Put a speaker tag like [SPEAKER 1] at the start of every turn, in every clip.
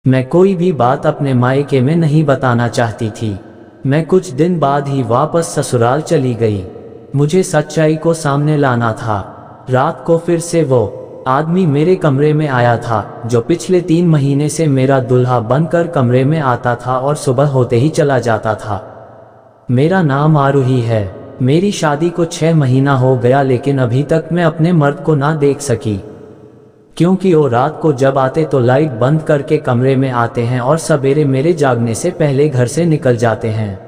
[SPEAKER 1] मैं कोई भी बात अपने मायके में नहीं बताना चाहती थी। मैं कुछ दिन बाद ही वापस ससुराल चली गई। मुझे सच्चाई को सामने लाना था। रात को फिर से वो आदमी मेरे कमरे में आया था जो पिछले 3 महीने से मेरा दूल्हा बनकर कमरे में आता था और सुबह होते ही चला जाता था। मेरा नाम आरूही है। मेरी शादी को 6 महीना हो गया, लेकिन अभी तक मैं अपने मर्द को ना देख सकी, क्योंकि वो रात को जब आते तो लाइट बंद करके कमरे में आते हैं और सवेरे मेरे जागने से पहले घर से निकल जाते हैं।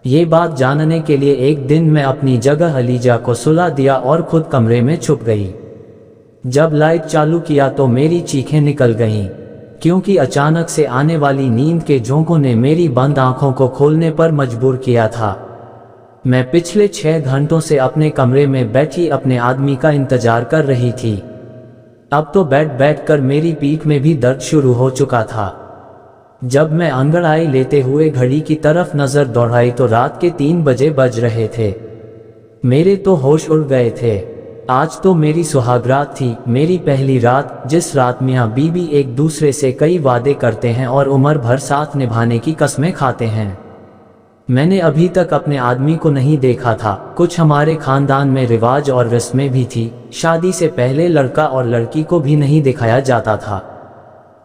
[SPEAKER 1] ये बात जानने के लिए एक दिन मैं अपनी जगह अलीजा को सुला दिया और खुद कमरे में छुप गई। जब लाइट चालू किया तो मेरी चीखें निकल गईं, क्योंकि अचानक से आने वाली नींद के झोंकों ने मेरी बंद आंखों को खोलने पर मजबूर किया था। मैं पिछले 6 घंटों से अपने कमरे में बैठी अपने आदमी का इंतजार कर रही थी। अब तो बैठकर मेरी पीठ में भी दर्द शुरू हो चुका था। जब मैं अंगड़ाई लेते हुए घड़ी की तरफ नजर दौड़ाई तो रात के 3 बजे बज रहे थे। मेरे तो होश उड़ गए थे। आज तो मेरी सुहागरात थी, मेरी पहली रात, जिस रात मियाँ बीवी एक दूसरे से कई वादे करते हैं और उम्र भर साथ निभाने की कस्में खाते हैं। मैंने अभी तक अपने आदमी को नहीं देखा था। कुछ हमारे खानदान में रिवाज और रस्में भी थी। शादी से पहले लड़का और लड़की को भी नहीं दिखाया जाता था।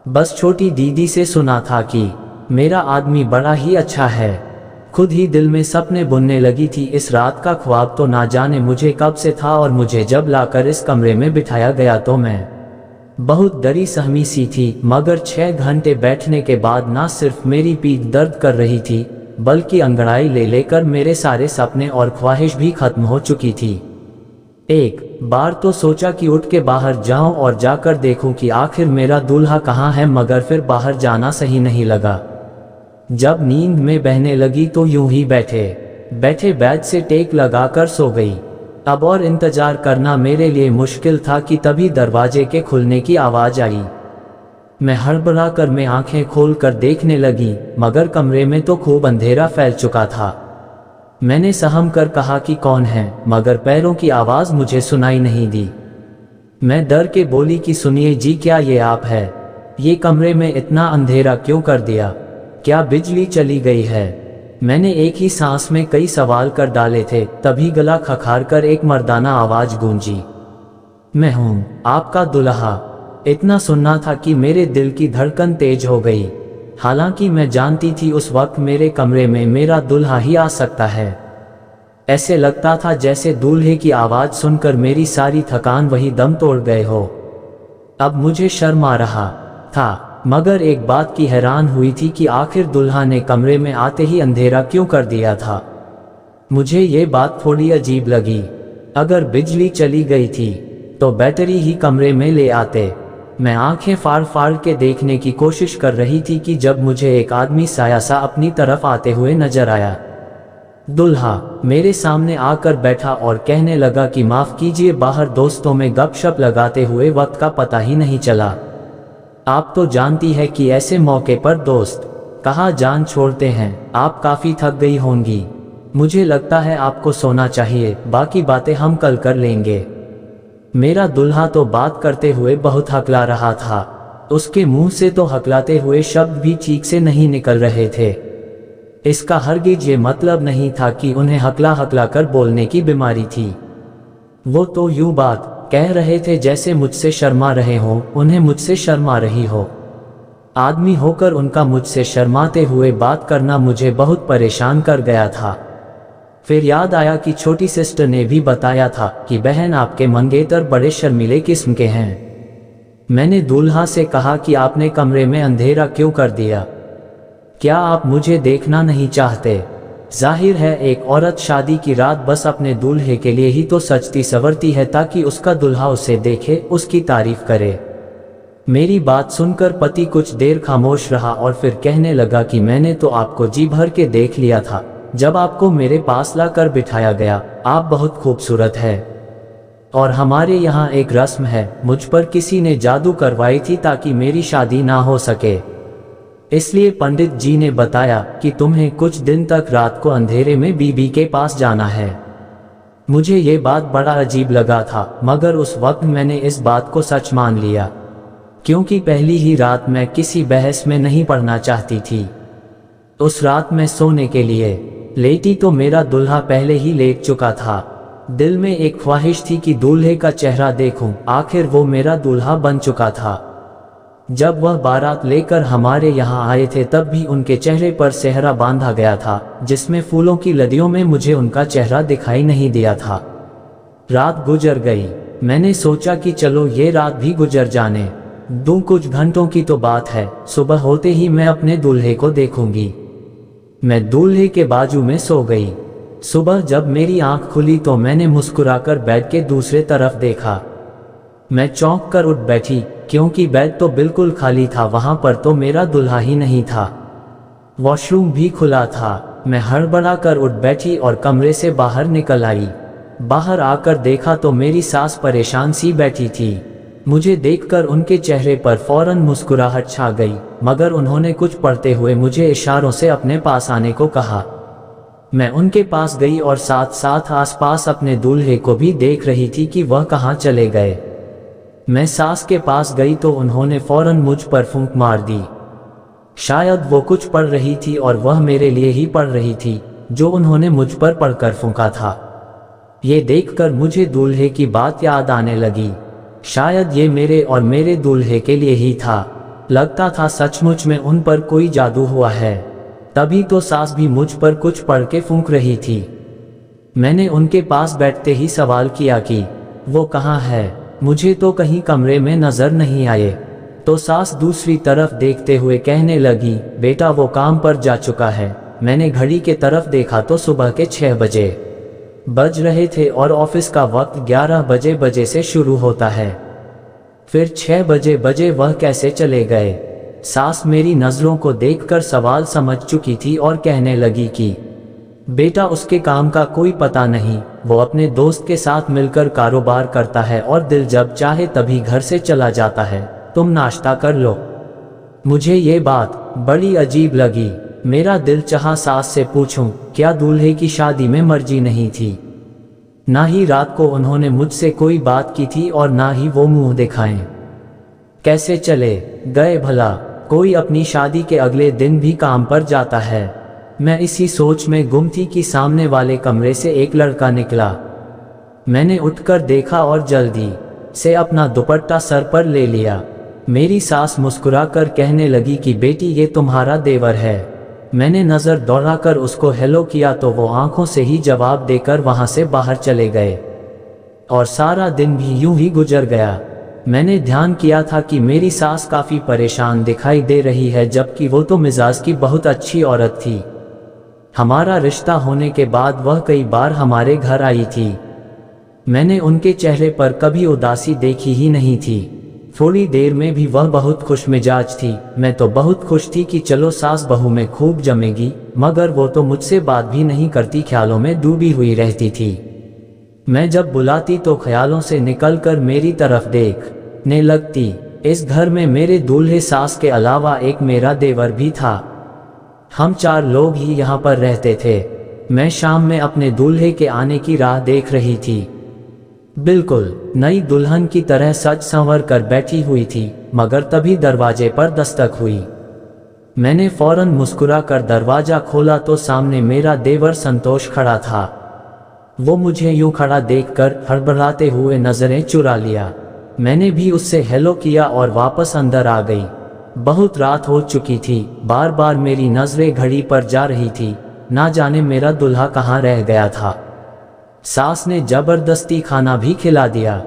[SPEAKER 1] बस छोटी दीदी से सुना था कि मेरा आदमी बड़ा ही अच्छा है। खुद ही दिल में सपने बुनने लगी थी। इस रात का ख्वाब तो ना जाने मुझे कब से था, और मुझे जब लाकर इस कमरे में बिठाया गया तो मैं बहुत डरी सहमी सी थी। मगर 6 घंटे बैठने के बाद ना सिर्फ मेरी पीठ दर्द कर रही थी, बल्कि अंगड़ाई ले लेकर मेरे सारे सपने और ख्वाहिश भी खत्म हो चुकी थी। एक बार तो सोचा कि उठ के बाहर जाऊं और जाकर देखूं कि आखिर मेरा दूल्हा कहाँ है, मगर फिर बाहर जाना सही नहीं लगा। जब नींद में बहने लगी तो यूं ही बैठे बैठे बेड से टेक लगाकर सो गई। अब और इंतजार करना मेरे लिए मुश्किल था कि तभी दरवाजे के खुलने की आवाज आई। मैं हड़बड़ा कर में आंखें खोलकर देखने लगी, मगर कमरे में तो खूब अंधेरा फैल चुका था। मैंने सहम कर कहा कि कौन है, मगर पैरों की आवाज मुझे सुनाई नहीं दी। मैं डर के बोली कि सुनिए जी, क्या ये आप है? ये कमरे में इतना अंधेरा क्यों कर दिया? क्या बिजली चली गई है? मैंने एक ही सांस में कई सवाल कर डाले थे, तभी गला खखार कर एक मर्दाना आवाज गूंजी, मैं हूं आपका दुल्हा। इतना सुनना था कि मेरे दिल की धड़कन तेज हो गई। हालांकि मैं जानती थी उस वक्त मेरे कमरे में मेरा दुल्हा ही आ सकता है। ऐसे लगता था जैसे दूल्हे की आवाज सुनकर मेरी सारी थकान वही दम तोड़ गए हो। अब मुझे शर्म आ रहा था, मगर एक बात की हैरान हुई थी कि आखिर दुल्हा ने कमरे में आते ही अंधेरा क्यों कर दिया था। मुझे ये बात थोड़ी अजीब लगी। अगर बिजली चली गई थी तो बैटरी ही कमरे में ले आते। मैं आंखें फाड़ फाड़ के देखने की कोशिश कर रही थी कि जब मुझे एक आदमी साया सा अपनी तरफ आते हुए नजर आया। दुल्हा मेरे सामने आकर बैठा और कहने लगा कि माफ कीजिए, बाहर दोस्तों में गपशप लगाते हुए वक्त का पता ही नहीं चला। आप तो जानती है कि ऐसे मौके पर दोस्त कहाँ जान छोड़ते हैं। आप काफी थक गई होंगी। मुझे लगता है आपको सोना चाहिए, बाकी बातें हम कल कर लेंगे। मेरा दुल्हा तो बात करते हुए बहुत हकला रहा था। उसके मुंह से तो हकलाते हुए शब्द भी ठीक से नहीं निकल रहे थे। इसका हरगिज ये मतलब नहीं था कि उन्हें हकला हकला कर बोलने की बीमारी थी। वो तो यूं बात कह रहे थे जैसे मुझसे शर्मा रहे हो, उन्हें मुझसे शर्मा रही हो। आदमी होकर उनका मुझसे शर्माते हुए बात करना मुझे बहुत परेशान कर गया था। फिर याद आया कि छोटी सिस्टर ने भी बताया था कि बहन आपके मंगेतर बड़े शर्मीले किस्म के हैं। मैंने दूल्हा से कहा कि आपने कमरे में अंधेरा क्यों कर दिया? क्या आप मुझे देखना नहीं चाहते? जाहिर है एक औरत शादी की रात बस अपने दूल्हे के लिए ही तो सजती संवरती है, ताकि उसका दूल्हा उसे देखे, उसकी तारीफ करे। मेरी बात सुनकर पति कुछ देर खामोश रहा और फिर कहने लगा कि मैंने तो आपको जी भर के देख लिया था जब आपको मेरे पास लाकर बिठाया गया। आप बहुत खूबसूरत है, और हमारे यहाँ एक रस्म है, मुझ पर किसी ने जादू करवाई थी ताकि मेरी शादी ना हो सके। इसलिए पंडित जी ने बताया कि तुम्हें कुछ दिन तक रात को अंधेरे में बीबी के पास जाना है। मुझे ये बात बड़ा अजीब लगा था, मगर उस वक्त मैंने इस बात को सच मान लिया। क्योंकि पहली ही रात मैं किसी बहस में नहीं पड़ना चाहती थी। उस रात मैं सोने के लिए लेटी तो मेरा दूल्हा पहले ही लेट चुका था। दिल में एक ख्वाहिश थी कि दूल्हे का चेहरा देखूं, आखिर वो मेरा दूल्हा बन चुका था। जब वह बारात लेकर हमारे यहाँ आए थे तब भी उनके चेहरे पर सेहरा बांधा गया था, जिसमें फूलों की लदियों में मुझे उनका चेहरा दिखाई नहीं दिया था। रात गुजर गई। मैंने सोचा कि चलो ये रात भी गुजर जाने दूं, कुछ घंटों की तो बात है, सुबह होते ही मैं अपने दूल्हे को देखूंगी। मैं दूल्हे के बाजू में सो गई। सुबह जब मेरी आंख खुली तो मैंने मुस्कुराकर बेड के दूसरे तरफ देखा। मैं चौंक कर उठ बैठी, क्योंकि बेड तो बिल्कुल खाली था, वहां पर तो मेरा दूल्हा ही नहीं था। वॉशरूम भी खुला था। मैं हड़बड़ा कर उठ बैठी और कमरे से बाहर निकल आई। बाहर आकर देखा तो मेरी सास परेशान सी बैठी थी। मुझे देखकर उनके चेहरे पर फौरन मुस्कुराहट छा गई, मगर उन्होंने कुछ पढ़ते हुए मुझे इशारों से अपने पास आने को कहा। मैं उनके पास गई और साथ साथ आसपास अपने दूल्हे को भी देख रही थी कि वह कहाँ चले गए। मैं सास के पास गई तो उन्होंने फौरन मुझ पर फूंक मार दी। शायद वो कुछ पढ़ रही थी और वह मेरे लिए ही पढ़ रही थी, जो उन्होंने मुझ पर पढ़कर फूंका था। ये देखकर मुझे दूल्हे की बात याद आने लगी। शायद ये मेरे और मेरे दूल्हे के लिए ही था। लगता था सचमुच में उन पर कोई जादू हुआ है। तभी तो सास भी मुझ पर कुछ पढ़ के फूंक रही थी। मैंने उनके पास बैठते ही सवाल किया कि वो कहाँ है, मुझे तो कहीं कमरे में नजर नहीं आए। तो सास दूसरी तरफ देखते हुए कहने लगी, बेटा वो काम पर जा चुका है। मैंने घड़ी के तरफ देखा तो सुबह के 6 बजे बज रहे थे और ऑफिस का वक्त 11 बजे से शुरू होता है। फिर 6 बजे वह कैसे चले गए? सास मेरी नजरों को देखकर सवाल समझ चुकी थी और कहने लगी कि बेटा उसके काम का कोई पता नहीं, वो अपने दोस्त के साथ मिलकर कारोबार करता है और दिल जब चाहे तभी घर से चला जाता है। तुम नाश्ता कर लो। मुझे ये बात बड़ी अजीब लगी। मेरा दिल चाहा सास से पूछूं, क्या दूल्हे की शादी में मर्जी नहीं थी? ना ही रात को उन्होंने मुझसे कोई बात की थी और ना ही वो मुंह दिखाएं। कैसे चले गए भला? कोई अपनी शादी के अगले दिन भी काम पर जाता है। मैं इसी सोच में गुम थी कि सामने वाले कमरे से एक लड़का निकला। मैंने उठकर देखा और जल्दी से अपना दुपट्टा सर पर ले लिया। मेरी सास मुस्कुराकर कहने लगी कि बेटी ये तुम्हारा देवर है। मैंने नज़र दौड़ाकर उसको हेलो किया तो वो आंखों से ही जवाब देकर वहां से बाहर चले गए और सारा दिन भी यूं ही गुजर गया। मैंने ध्यान किया था कि मेरी सास काफ़ी परेशान दिखाई दे रही है, जबकि वो तो मिजाज की बहुत अच्छी औरत थी। हमारा रिश्ता होने के बाद वह कई बार हमारे घर आई थी। मैंने उनके चेहरे पर कभी उदासी देखी ही नहीं थी। थोड़ी देर में भी वह बहुत खुश मिजाज थी। मैं तो बहुत खुश थी कि चलो सास बहू में खूब जमेगी, मगर वो तो मुझसे बात भी नहीं करती, ख्यालों में डूबी हुई रहती थी। मैं जब बुलाती तो ख्यालों से निकलकर मेरी तरफ देखने लगती। इस घर में मेरे दूल्हे सास के अलावा एक मेरा देवर भी था। हम 4 लोग ही यहाँ पर रहते थे। मैं शाम में अपने दूल्हे के आने की राह देख रही थी। बिल्कुल नई दुल्हन की तरह सज संवर कर बैठी हुई थी, मगर तभी दरवाजे पर दस्तक हुई। मैंने फौरन मुस्कुरा कर दरवाजा खोला तो सामने मेरा देवर संतोष खड़ा था। वो मुझे यूं खड़ा देखकर हड़बड़ाते हुए नजरें चुरा लिया। मैंने भी उससे हेलो किया और वापस अंदर आ गई। बहुत रात हो चुकी थी। बार बार मेरी नजरें घड़ी पर जा रही थी। ना जाने मेरा दूल्हा कहाँ रह गया था। सास ने जबरदस्ती खाना भी खिला दिया।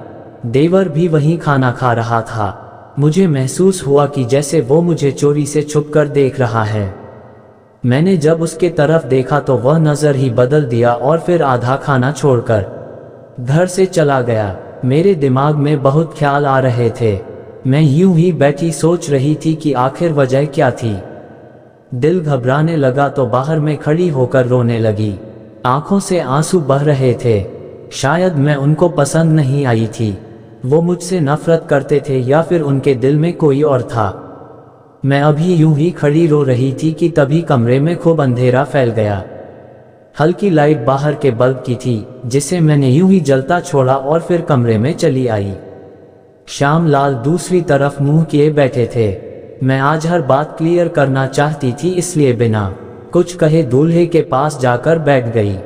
[SPEAKER 1] देवर भी वहीं खाना खा रहा था। मुझे महसूस हुआ कि जैसे वो मुझे चोरी से छुपकर देख रहा है। मैंने जब उसके तरफ देखा तो वह नजर ही बदल दिया और फिर आधा खाना छोड़कर घर से चला गया। मेरे दिमाग में बहुत ख्याल आ रहे थे। मैं यूं ही बैठी सोच रही थी कि आखिर वजह क्या थी। दिल घबराने लगा तो बाहर में खड़ी होकर रोने लगी। आंखों से आंसू बह रहे थे। शायद मैं उनको पसंद नहीं आई थी। वो मुझसे नफरत करते थे या फिर उनके दिल में कोई और था। मैं अभी यूं ही खड़ी रो रही थी कि तभी कमरे में खूब अंधेरा फैल गया। हल्की लाइट बाहर के बल्ब की थी, जिसे मैंने यूं ही जलता छोड़ा और फिर कमरे में चली आई। श्यामलाल दूसरी तरफ मुंह किए बैठे थे। मैं आज हर बात क्लियर करना चाहती थी, इसलिए बिना कुछ कहे दूल्हे के पास जाकर बैठ गई।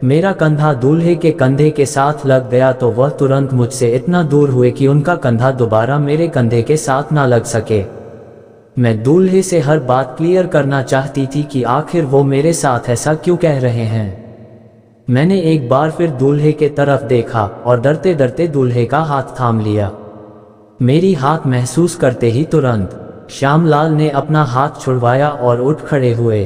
[SPEAKER 1] मेरा कंधा दूल्हे के कंधे के साथ लग गया तो वह तुरंत मुझसे इतना दूर हुए कि उनका कंधा दोबारा मेरे कंधे के साथ ना लग सके। मैं दूल्हे से हर बात क्लियर करना चाहती थी कि आखिर वो मेरे साथ ऐसा क्यों कह रहे हैं। मैंने एक बार फिर दूल्हे के तरफ देखा और डरते डरते दूल्हे का हाथ थाम लिया। मेरी हाथ महसूस करते ही तुरंत श्यामलाल ने अपना हाथ छुड़वाया और उठ खड़े हुए।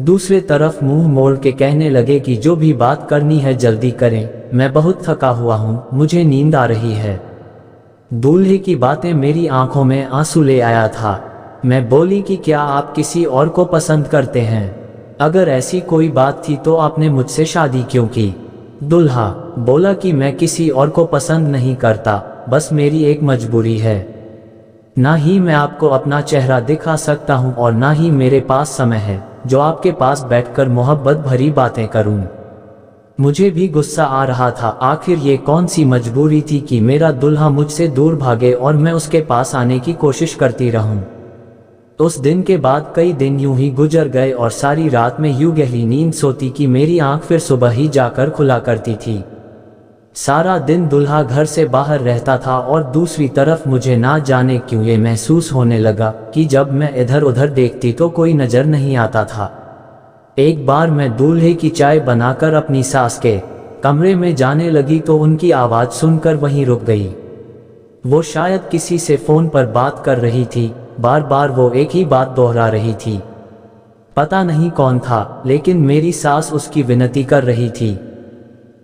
[SPEAKER 1] दूसरे तरफ मुंह मोड़ के कहने लगे कि जो भी बात करनी है जल्दी करें, मैं बहुत थका हुआ हूँ, मुझे नींद आ रही है। दूल्हे की बातें मेरी आंखों में आंसू ले आया था। मैं बोली कि क्या आप किसी और को पसंद करते हैं? अगर ऐसी कोई बात थी तो आपने मुझसे शादी क्यों की? दूल्हा बोला कि मैं किसी और को पसंद नहीं करता, बस मेरी एक मजबूरी है। ना ही मैं आपको अपना चेहरा दिखा सकता हूँ और ना ही मेरे पास समय है जो आपके पास बैठकर मोहब्बत भरी बातें करूं। मुझे भी गुस्सा आ रहा था। आखिर ये कौन सी मजबूरी थी कि मेरा दूल्हा मुझसे दूर भागे और मैं उसके पास आने की कोशिश करती रहूं। उस दिन के बाद कई दिन यूं ही गुजर गए और सारी रात में यूं गहरी नींद सोती कि मेरी आंख फिर सुबह ही जाकर खुला करती थी। सारा दिन दूल्हा घर से बाहर रहता था और दूसरी तरफ मुझे ना जाने क्यों ये महसूस होने लगा कि जब मैं इधर उधर देखती तो कोई नजर नहीं आता था। एक बार मैं दूल्हे की चाय बनाकर अपनी सास के कमरे में जाने लगी तो उनकी आवाज़ सुनकर वहीं रुक गई। वो शायद किसी से फ़ोन पर बात कर रही थी। बार बार वो एक ही बात दोहरा रही थी। पता नहीं कौन था, लेकिन मेरी सास उसकी विनती कर रही थी।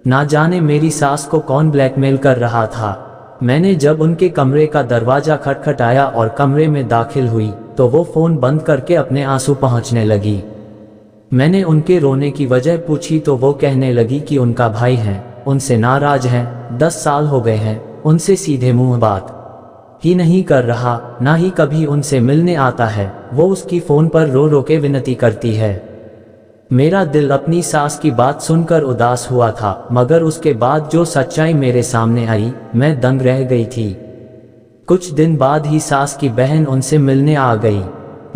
[SPEAKER 1] ना जाने मेरी सास को कौन ब्लैकमेल कर रहा था। मैंने जब उनके कमरे का दरवाज़ा खटखटाया और कमरे में दाखिल हुई तो वो फ़ोन बंद करके अपने आंसू पोंछने लगी। मैंने उनके रोने की वजह पूछी तो वो कहने लगी कि उनका भाई है, उनसे नाराज हैं, 10 साल हो गए हैं, उनसे सीधे मुंह बात ही नहीं कर रहा, ना ही कभी उनसे मिलने आता है। वो उसकी फ़ोन पर रो रो के विनती करती है। मेरा दिल अपनी सास की बात सुनकर उदास हुआ था, मगर उसके बाद जो सच्चाई मेरे सामने आई, मैं दंग रह गई थी। कुछ दिन बाद ही सास की बहन उनसे मिलने आ गई।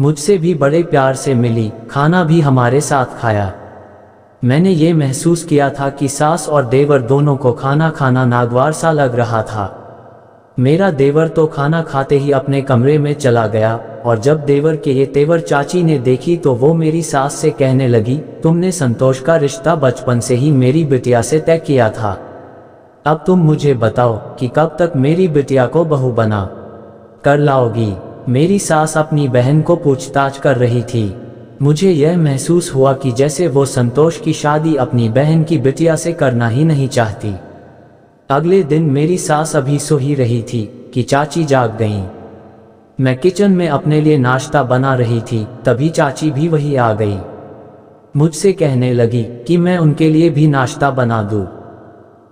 [SPEAKER 1] मुझसे भी बड़े प्यार से मिली, खाना भी हमारे साथ खाया। मैंने ये महसूस किया था कि सास और देवर दोनों को खाना खाना नागवार सा लग रहा था। मेरा देवर तो खाना खाते ही अपने कमरे में चला गया और जब देवर के ये तेवर चाची ने देखी तो वो मेरी सास से कहने लगी, तुमने संतोष का रिश्ता बचपन से ही मेरी बिटिया से तय किया था। अब तुम मुझे बताओ कि कब तक मेरी बिटिया को बहू बना कर लाओगी। मेरी सास अपनी बहन को पूछताछ कर रही थी। मुझे यह महसूस हुआ कि जैसे वो संतोष की शादी अपनी बहन की बिटिया से करना ही नहीं चाहती। अगले दिन मेरी सास अभी सो ही रही थी कि चाची जाग गईं। मैं किचन में अपने लिए नाश्ता बना रही थी, तभी चाची भी वही आ गई। मुझसे कहने लगी कि मैं उनके लिए भी नाश्ता बना दूं।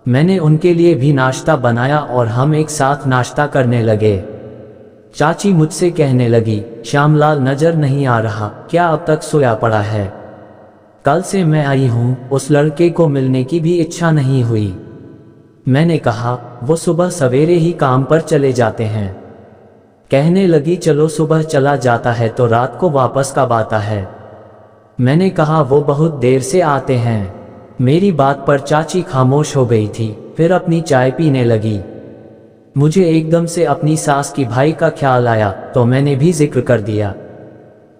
[SPEAKER 1] मैंने उनके लिए भी नाश्ता बनाया और हम एक साथ नाश्ता करने लगे। चाची मुझसे कहने लगी, श्यामलाल नजर नहीं आ रहा, क्या अब तक सोया पड़ा है? कल से मैं आई हूँ, उस लड़के को मिलने की भी इच्छा नहीं हुई। मैंने कहा, वो सुबह सवेरे ही काम पर चले जाते हैं। कहने लगी, चलो सुबह चला जाता है तो रात को वापस कब आता है? मैंने कहा, वो बहुत देर से आते हैं। मेरी बात पर चाची खामोश हो गई थी, फिर अपनी चाय पीने लगी। मुझे एकदम से अपनी सास की भाई का ख्याल आया तो मैंने भी जिक्र कर दिया।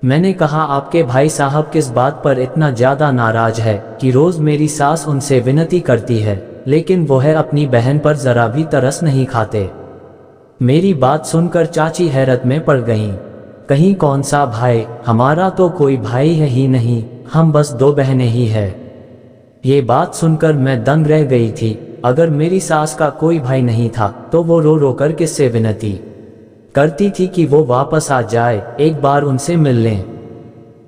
[SPEAKER 1] मैंने कहा, आपके भाई साहब किस बात पर इतना ज़्यादा नाराज है कि रोज़ मेरी सास उनसे विनती करती है, लेकिन वो है अपनी बहन पर ज़रा भी तरस नहीं खाते। मेरी बात सुनकर चाची हैरत में पड़ गईं। कहीं कौन सा भाई, हमारा तो कोई भाई है ही नहीं, हम बस 2 बहनें ही हैं। ये बात सुनकर मैं दंग रह गई थी। अगर मेरी सास का कोई भाई नहीं था तो वो रो रो कर किससे विनती करती थी कि वो वापस आ जाए, एक बार उनसे मिल लें।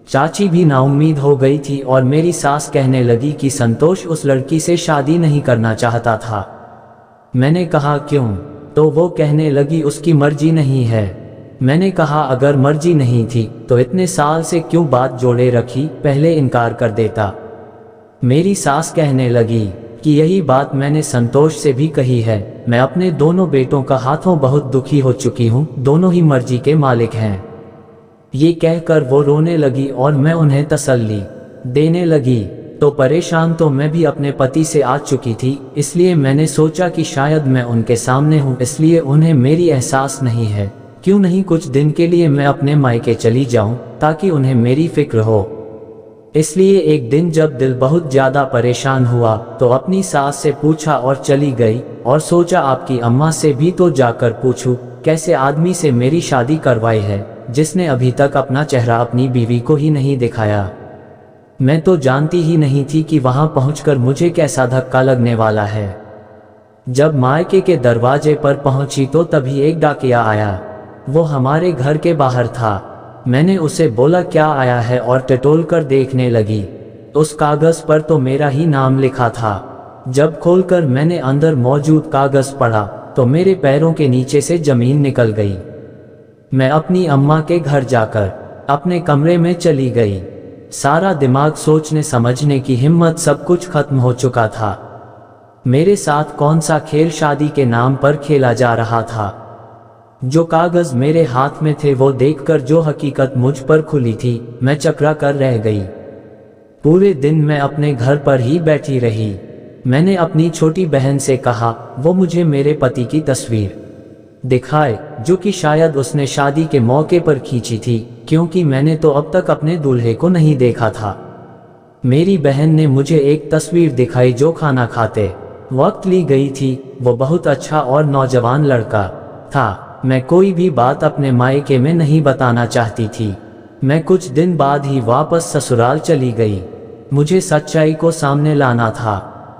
[SPEAKER 1] चाची भी नाउम्मीद हो गई थी और मेरी सास कहने लगी कि संतोष उस लड़की से शादी नहीं करना चाहता था। मैंने कहा, क्यों? तो वो कहने लगी, उसकी मर्जी नहीं है। मैंने कहा, अगर मर्जी नहीं थी तो इतने साल से क्यों बात जोड़े रखी, पहले इनकार कर देता। मेरी सास कहने लगी, कि यही बात मैंने संतोष से भी कही है। मैं अपने दोनों बेटों का हाथों बहुत दुखी हो चुकी हूँ, दोनों ही मर्जी के मालिक हैं। ये कहकर वो रोने लगी और मैं उन्हें तसल्ली देने लगी। तो परेशान तो मैं भी अपने पति से आ चुकी थी, इसलिए मैंने सोचा कि शायद मैं उनके सामने हूँ, इसलिए उन्हें मेरी एहसास नहीं है। क्यों नहीं कुछ दिन के लिए मैं अपने मायके चली जाऊं ताकि उन्हें मेरी फिक्र हो। इसलिए एक दिन जब दिल बहुत ज्यादा परेशान हुआ तो अपनी सास से पूछा और चली गई, और सोचा आपकी अम्मा से भी तो जाकर पूछूं कैसे आदमी से मेरी शादी करवाई है जिसने अभी तक अपना चेहरा अपनी बीवी को ही नहीं दिखाया। मैं तो जानती ही नहीं थी कि वहां पहुंचकर मुझे कैसा धक्का लगने वाला है। जब मायके के दरवाजे पर पहुंची तो तभी एक डाकिया आया। वो हमारे घर के बाहर था। मैंने उसे बोला क्या आया है और टटोल कर देखने लगी। उस कागज पर तो मेरा ही नाम लिखा था। जब खोलकर मैंने अंदर मौजूद कागज पढ़ा तो मेरे पैरों के नीचे से जमीन निकल गई। मैं अपनी अम्मा के घर जाकर अपने कमरे में चली गई। सारा दिमाग सोचने समझने की हिम्मत सब कुछ खत्म हो चुका था। मेरे साथ कौन सा खेल शादी के नाम पर खेला जा रहा था। जो कागज मेरे हाथ में थे वो देखकर जो हकीकत मुझ पर खुली थी, मैं चकरा कर रह गई। पूरे दिन मैं अपने घर पर ही बैठी रही। मैंने अपनी छोटी बहन से कहा वो मुझे मेरे पति की तस्वीर दिखाए, जो कि शायद उसने शादी के मौके पर खींची थी, क्योंकि मैंने तो अब तक अपने दूल्हे को नहीं देखा था। मेरी बहन ने मुझे एक तस्वीर दिखाई जो खाना खाते वक्त ली गई थी। वो बहुत अच्छा और नौजवान लड़का था। मैं कोई भी बात अपने मायके में नहीं बताना चाहती थी। मैं कुछ दिन बाद ही वापस ससुराल चली गई। मुझे सच्चाई को सामने लाना था।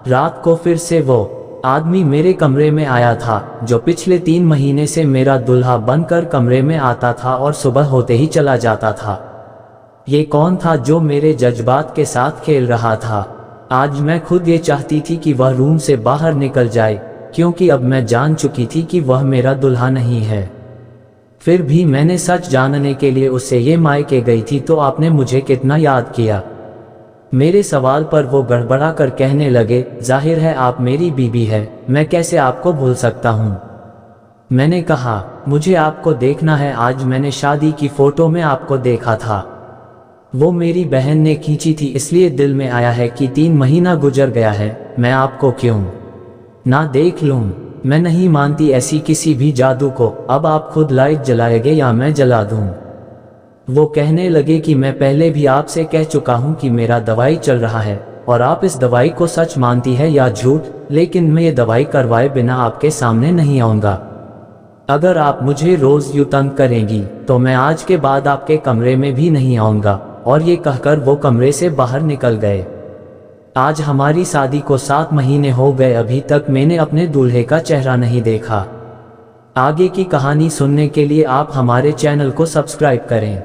[SPEAKER 1] रात को फिर से वो आदमी मेरे कमरे में आया था जो पिछले 3 महीने से मेरा दूल्हा बनकर कमरे में आता था और सुबह होते ही चला जाता था। ये कौन था जो मेरे जज्बात के साथ खेल रहा था। आज मैं खुद ये चाहती थी कि वह रूम से बाहर निकल जाए, क्योंकि अब मैं जान चुकी थी कि वह मेरा दूल्हा नहीं है। फिर भी मैंने सच जानने के लिए उससे ये मायके गई थी तो आपने मुझे कितना याद किया। मेरे सवाल पर वो गड़बड़ा कर कहने लगे, जाहिर है आप मेरी बीवी है, मैं कैसे आपको भूल सकता हूँ। मैंने कहा मुझे आपको देखना है, आज मैंने शादी की फोटो में आपको देखा था। वो मेरी बहन ने खींची थी, इसलिए दिल में आया है कि 3 महीना गुजर गया है, मैं आपको क्यों ना देख लूं। मैं नहीं मानती ऐसी किसी भी जादू को। अब आप खुद लाइट जलाएंगे या मैं जला दूं। वो कहने लगे कि मैं पहले भी आपसे कह चुका हूं कि मेरा दवाई चल रहा है और आप इस दवाई को सच मानती है या झूठ, लेकिन मैं ये दवाई करवाए बिना आपके सामने नहीं आऊंगा। अगर आप मुझे रोज यूं तंग करेंगी तो मैं आज के बाद आपके कमरे में भी नहीं आऊंगा। और ये कहकर वो कमरे से बाहर निकल गए। आज हमारी शादी को 7 महीने हो गए, अभी तक मैंने अपने दूल्हे का चेहरा नहीं देखा। आगे की कहानी सुनने के लिए आप हमारे चैनल को सब्सक्राइब करें।